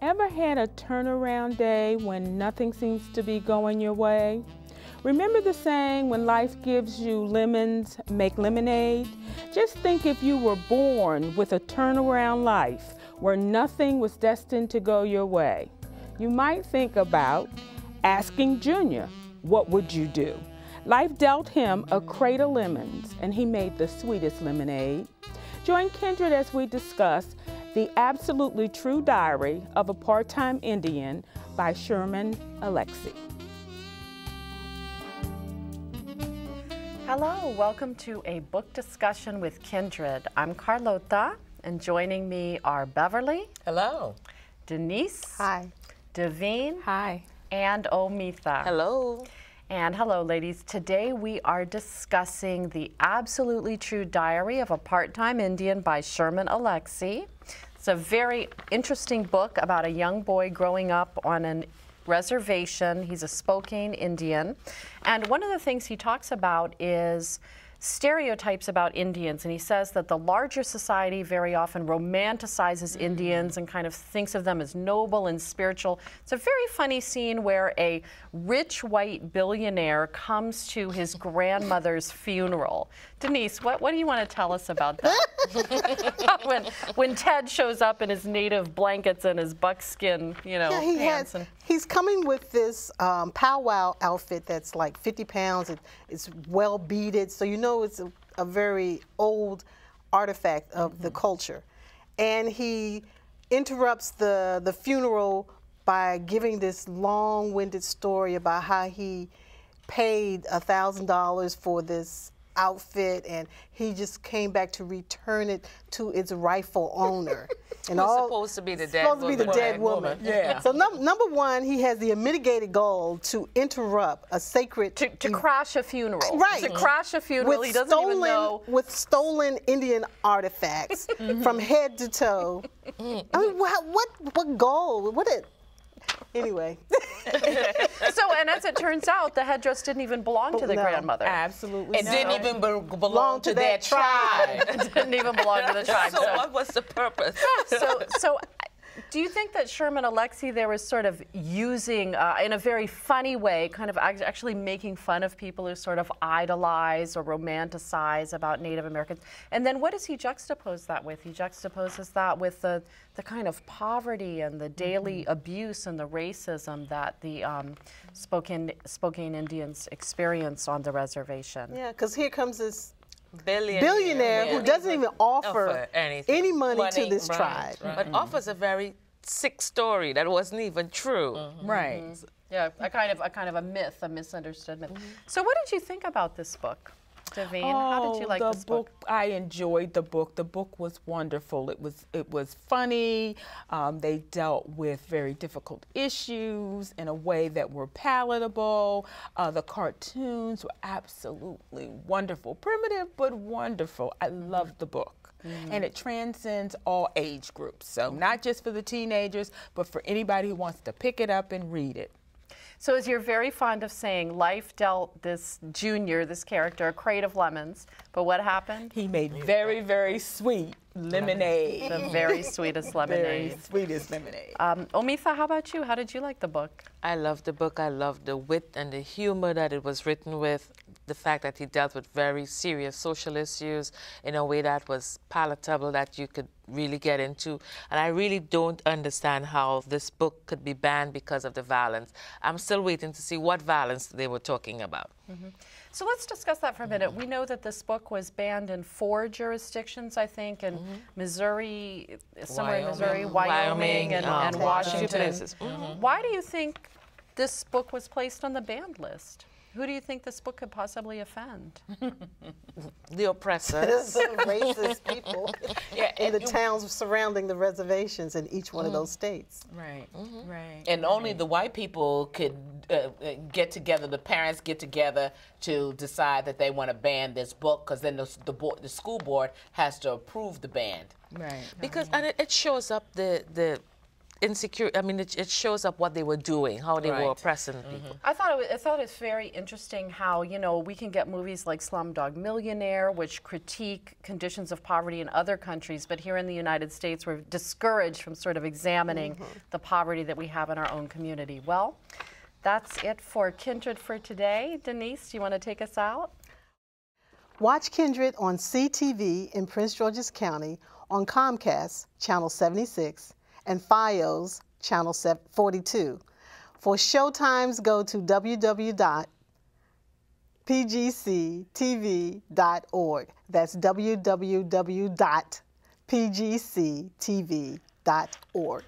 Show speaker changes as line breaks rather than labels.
Ever had a turnaround day when nothing seems to be going your way? Remember the saying, when life gives you lemons, make lemonade? Just think if you were born with a turnaround life where nothing was destined to go your way. You might think about asking Junior, what would you do? Life dealt him a crate of lemons and he made the sweetest lemonade. Join Kindred as we discuss The Absolutely True Diary of a Part-Time Indian by Sherman Alexie.
Hello, welcome to a book discussion with Kindred. I'm Carlota, and joining me are Beverly.
Hello.
Denise.
Hi.
Devine.
Hi.
And Omitha.
Hello.
And hello, ladies. Today we are discussing The Absolutely True Diary of a Part-Time Indian by Sherman Alexie. It's a very interesting book about a young boy growing up on a reservation. He's a Spokane Indian. And one of the things he talks about is stereotypes about Indians, and he says that the larger society very often romanticizes Indians and kind of thinks of them as noble and spiritual. It's a very funny scene where a rich white billionaire comes to his grandmother's funeral. Denise, what do you want to tell us about that? when Ted shows up in his native blankets and his buckskin, pants.
He's coming with this powwow outfit that's like 50 pounds. It's well beaded, so you know it's a very old artifact of the culture. And he interrupts the funeral by giving this long-winded story about how he paid $1,000 for this outfit, and he just came back to return it to its rightful owner. And
supposed to be the dead woman.
Yeah. So number one, he has the unmitigated goal to interrupt a sacred
to crash a funeral.
Right.
To crash a funeral. He doesn't even know.
With stolen Indian artifacts from head to toe. I mean, what goal? Anyway.
And as it turns out, the headdress didn't even belong to the grandmother.
Absolutely.
It didn't even belong to their tribe.
It didn't even belong to the tribe.
So what was the purpose?
So do you think that Sherman Alexie there was sort of using, in a very funny way, kind of actually making fun of people who sort of idolize or romanticize about Native Americans? And then what does he juxtapose that with? He juxtaposes that with the kind of poverty and the daily abuse and the racism that the Spokane Indians experience on the reservation.
Yeah, because here comes this
billionaire
who doesn't even offer any money to this tribe.
But offers a very sick story that wasn't even true.
Right.
Yeah, a kind of a myth, a misunderstood myth. So what did you think about this book, Devine? How did you like this book?
I enjoyed the book. The book was wonderful. It was funny. They dealt with very difficult issues in a way that were palatable. The cartoons were absolutely wonderful. Primitive, but wonderful. I loved the book. And it transcends all age groups. So not just for the teenagers, but for anybody who wants to pick it up and read it.
So as you're very fond of saying, life dealt this Junior, this character, a crate of lemons. But what happened?
He made very, very sweet lemonade.
The very sweetest lemonade.
Very sweetest lemonade.
Omitha, how about you? How did you like the book?
I loved the book. I loved the wit and the humor that it was written with, the fact that he dealt with very serious social issues in a way that was palatable, that you could really get into. And I really don't understand how this book could be banned because of the violence. I'm still waiting to see what violence they were talking about.
So let's discuss that for a minute. We know that this book was banned in 4 jurisdictions, I think, in Missouri, somewhere in Missouri, Wyoming, and Washington. Why do you think this book was placed on the banned list? Who do you think this book could possibly offend?
The oppressors.
Racist people in the towns surrounding the reservations in each one of those states.
Right, right.
And only the white people could get together, the parents get together to decide that they want to ban this book, because then the school board has to approve the ban.
Right.
Because and it shows up the insecure. I mean, it shows up what they were doing, how they were
Right.
oppressing people.
I thought it's very interesting how, you know, we can get movies like Slumdog Millionaire, which critique conditions of poverty in other countries, but here in the United States, we're discouraged from sort of examining the poverty that we have in our own community. Well, that's it for Kindred for today. Denise, do you want to take us out?
Watch Kindred on CTV in Prince George's County on Comcast, Channel 76, and FiOS, Channel 42. For showtimes, go to www.pgctv.org. That's www.pgctv.org.